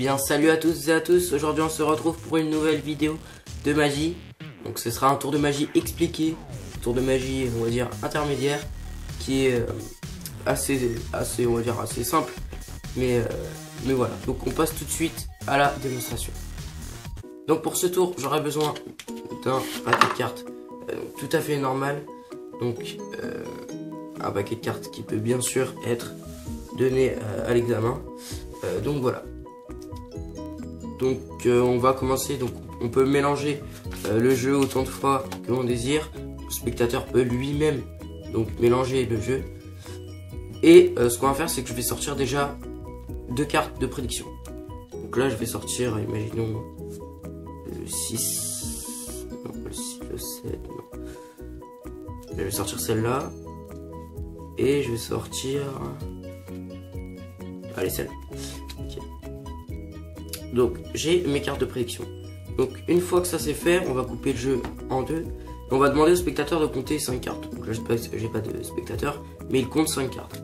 bien salut à tous et à tous, aujourd'hui on se retrouve pour une nouvelle vidéo de magie. Donc ce sera un tour de magie expliqué, un tour de magie on va dire intermédiaire, qui est assez on va dire assez simple, mais voilà. Donc on passe tout de suite à la démonstration. Donc pour ce tour j'aurai besoin d'un paquet de cartes tout à fait normal, donc un paquet de cartes qui peut bien sûr être donné à l'examen. Donc voilà. Donc on va commencer. Donc on peut mélanger le jeu autant de fois que l'on désire. Le spectateur peut lui-même donc mélanger le jeu. Et ce qu'on va faire, c'est que je vais sortir déjà 2 cartes de prédiction. Donc là je vais sortir, imaginons le 6. Non, pas le 6, le 7. Non. Je vais sortir celle-là. Et je vais sortir... Allez, celle-là. Okay. Donc j'ai mes cartes de prédiction. Donc une fois que ça c'est fait, on va couper le jeu en deux. On va demander au spectateur de compter 5 cartes. Donc là j'ai pas de spectateur, mais il compte 5 cartes.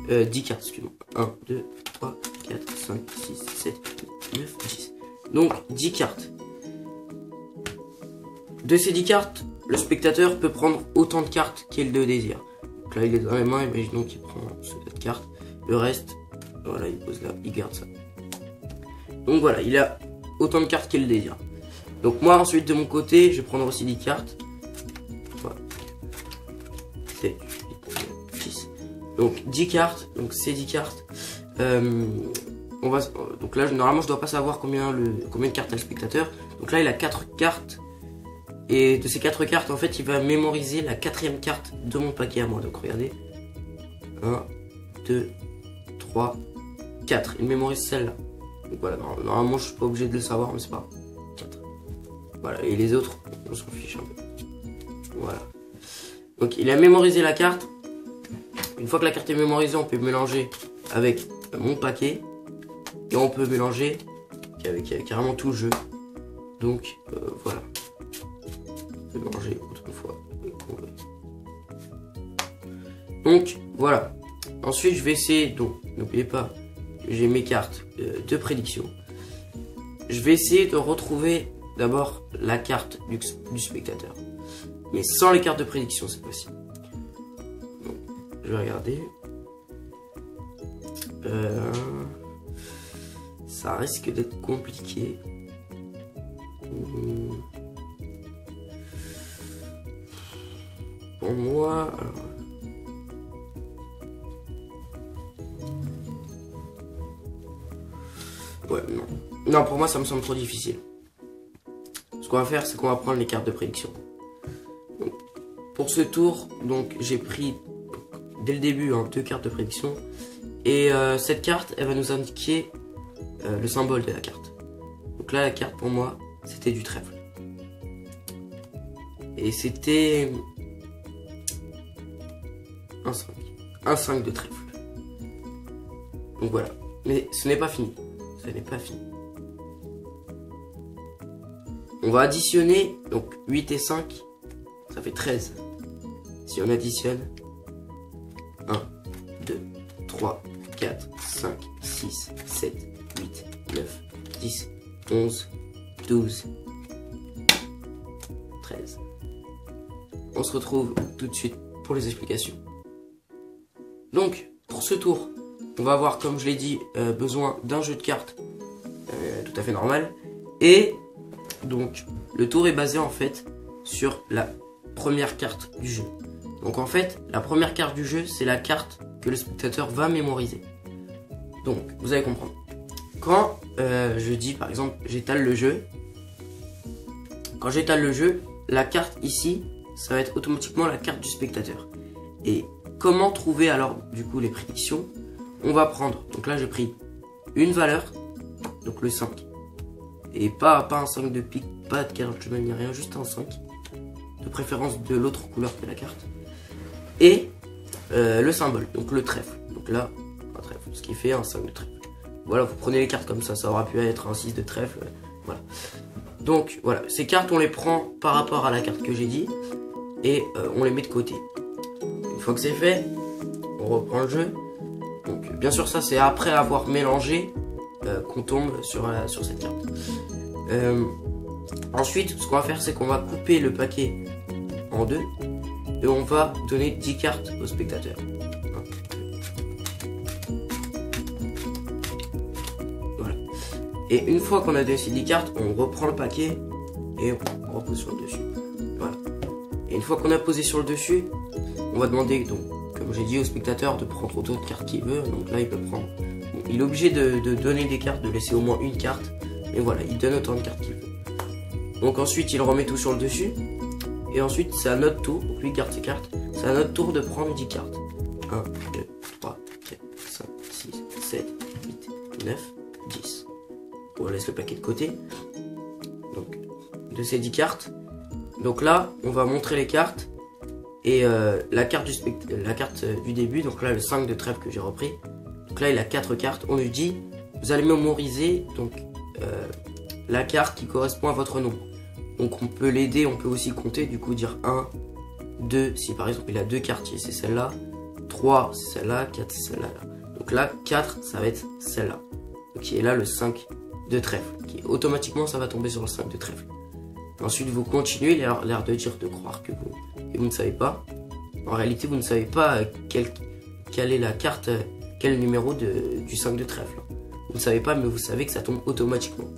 10 cartes, excuse-moi. 1, 2, 3, 4, 5, 6, 7, 8, 9, 10. Donc 10 cartes. De ces 10 cartes, le spectateur peut prendre autant de cartes qu'il le désire. Donc là il est dans les mains, imaginons qu'il prend cette carte. Le reste, voilà, il pose là, il garde ça. Donc voilà, il a autant de cartes qu'il le désire. Donc moi ensuite de mon côté, je vais prendre aussi 10 cartes. Voilà. 7, 8, 9, 10. Donc 10 cartes, donc ces 10 cartes. Donc là normalement je dois pas savoir combien de cartes a le spectateur. Donc là il a 4 cartes. Et de ces 4 cartes en fait il va mémoriser la 4e carte de mon paquet à moi. Donc regardez. 1, 2, 3, 4. Il mémorise celle-là. Donc voilà, normalement je suis pas obligé de le savoir, mais c'est pas 4. Voilà, et les autres, on s'en fiche un peu. Voilà. Donc il a mémorisé la carte. Une fois que la carte est mémorisée, on peut mélanger avec mon paquet. Et on peut mélanger avec carrément tout le jeu. Donc voilà. On peut mélanger autant de fois qu'on veut. Donc voilà. Ensuite je vais essayer, donc n'oubliez pas, j'ai mes cartes de prédiction. Je vais essayer de retrouver d'abord la carte du spectateur. Mais sans les cartes de prédiction cette fois-ci. Donc, je vais regarder. Ça risque d'être compliqué. Pour moi... Alors, ouais, non. Non, pour moi, ça me semble trop difficile. Ce qu'on va faire, c'est qu'on va prendre les cartes de prédiction. Donc, pour ce tour, donc j'ai pris dès le début 2 cartes de prédiction. Et cette carte, elle va nous indiquer le symbole de la carte. Donc là, la carte pour moi, c'était du trèfle. Et c'était un 5. Un 5 de trèfle. Donc voilà. Mais ce n'est pas fini. Ce n'est pas fini. On va additionner, donc 8 et 5, ça fait 13. Si on additionne 1, 2, 3, 4, 5, 6, 7, 8, 9, 10, 11, 12, 13. On se retrouve tout de suite pour les explications. Donc, pour ce tour, on va avoir, comme je l'ai dit, besoin d'un jeu de cartes tout à fait normal. Et donc, le tour est basé en fait sur la première carte du jeu. Donc en fait, la première carte du jeu, c'est la carte que le spectateur va mémoriser. Donc, vous allez comprendre. Quand je dis, par exemple, j'étale le jeu. Quand j'étale le jeu, la carte ici, ça va être automatiquement la carte du spectateur. Et comment trouver alors, du coup, les prédictions? On va prendre, donc là j'ai pris une valeur, donc le 5. Et pas un 5 de pique, pas de carte ni rien, juste un 5. De préférence de l'autre couleur que la carte. Et le symbole, donc le trèfle. Donc là, un trèfle, ce qui fait un 5 de trèfle. Voilà, vous prenez les cartes comme ça aura pu être un 6 de trèfle. Voilà. Donc voilà, ces cartes on les prend par rapport à la carte que j'ai dit. Et on les met de côté. Une fois que c'est fait, on reprend le jeu. Donc bien sûr ça c'est après avoir mélangé qu'on tombe sur cette carte. Ensuite, ce qu'on va faire, c'est qu'on va couper le paquet en deux et on va donner 10 cartes au spectateur. Voilà. Et une fois qu'on a donné ces 10 cartes, on reprend le paquet et on repose sur le dessus. Voilà. Et une fois qu'on a posé sur le dessus, on va demander, donc, comme j'ai dit, au spectateur de prendre autant de cartes qu'il veut. Donc là, il peut prendre. Bon, il est obligé de donner des cartes, de laisser au moins une carte. Et voilà, il donne autant de cartes qu'il veut. Donc ensuite, il remet tout sur le dessus. Et ensuite, c'est à notre tour. Donc lui, il garde ses cartes. C'est à notre tour de prendre 10 cartes. 1, 2, 3, 4, 5, 6, 7, 8, 9, 10. On laisse le paquet de côté. Donc, de ces 10 cartes. Donc là, on va montrer les cartes. Et la carte du début, donc là, le 5 de trèfle que j'ai repris. Donc là, il a 4 cartes. On lui dit, vous allez mémoriser donc la carte qui correspond à votre nombre. Donc on peut l'aider, on peut aussi compter, du coup dire 1, 2, si par exemple il a 2 cartes, c'est celle-là, 3 c'est celle-là, 4 c'est celle-là. Donc là, 4 ça va être celle-là. Qui est là le 5 de trèfle. Qui automatiquement ça va tomber sur le 5 de trèfle. Ensuite vous continuez, il a l'air de dire, de croire que vous ne savez pas. En réalité vous ne savez pas quelle est la carte, quel numéro du 5 de trèfle. Vous ne savez pas, mais vous savez que ça tombe automatiquement.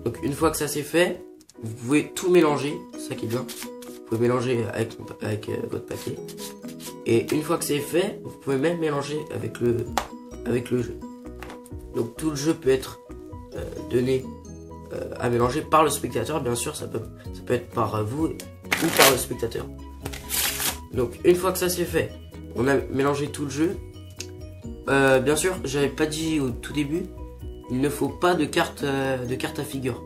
Donc une fois que ça c'est fait, vous pouvez tout mélanger, c'est ça qui est bien. Vous pouvez mélanger avec votre paquet. Et une fois que c'est fait, vous pouvez même mélanger avec le jeu. Donc tout le jeu peut être donné à mélanger par le spectateur, bien sûr, ça peut être par vous ou par le spectateur. Donc une fois que ça c'est fait, on a mélangé tout le jeu. Bien sûr, j'avais pas dit au tout début, il ne faut pas de carte à figure.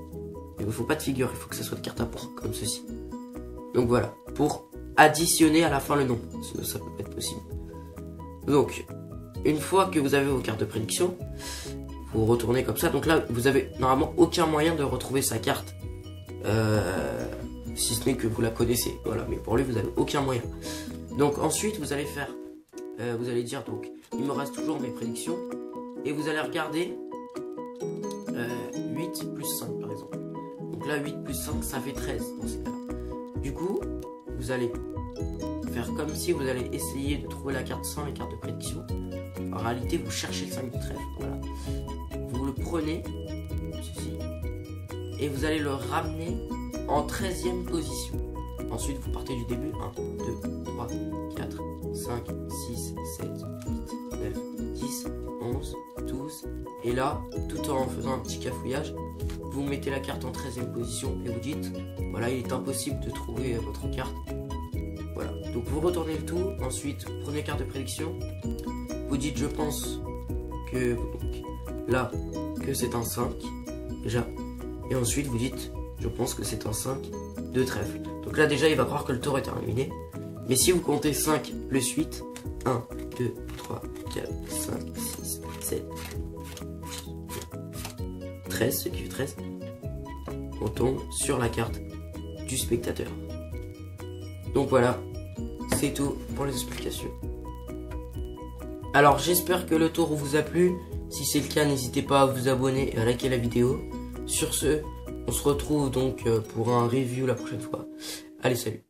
Il ne faut pas de figure, il faut que ça soit de carte à points, comme ceci. Donc voilà, pour additionner à la fin le nombre, sinon ça peut pas être possible. Donc, une fois que vous avez vos cartes de prédiction, vous retournez comme ça. Donc là, vous avez normalement aucun moyen de retrouver sa carte, si ce n'est que vous la connaissez. Voilà, mais pour lui, vous avez aucun moyen. Donc ensuite, vous allez faire, vous allez dire donc, il me reste toujours mes prédictions, et vous allez regarder 8 plus 5 par exemple. Donc là 8 plus 5 ça fait 13 dans ces cas-là. Du coup vous allez faire comme si vous allez essayer de trouver la carte sans les cartes de prédiction. En réalité vous cherchez le 5 de trèfle. Voilà. Vous le prenez ceci, et vous allez le ramener en 13e position. Ensuite vous partez du début. 1, 2, 3, 4, 5, 6, 7, 8, 9, 10, 11, 12. Et là, tout en faisant un petit cafouillage, vous mettez la carte en 13e position et vous dites, voilà, il est impossible de trouver votre carte. Voilà, donc vous retournez le tout, ensuite vous prenez carte de prédiction, vous dites, je pense que, donc, là, que c'est un 5, déjà, et ensuite vous dites, je pense que c'est un 5 de trèfle. Donc là déjà, il va croire que le tour est terminé, mais si vous comptez 5 plus 8, 1, 2, 3, 4, 5, 6, 7, 13, ce qui fait 13, on tombe sur la carte du spectateur. Donc voilà, c'est tout pour les explications. Alors j'espère que le tour vous a plu. Si c'est le cas, n'hésitez pas à vous abonner et à liker la vidéo. Sur ce, on se retrouve donc pour un review la prochaine fois. Allez, salut!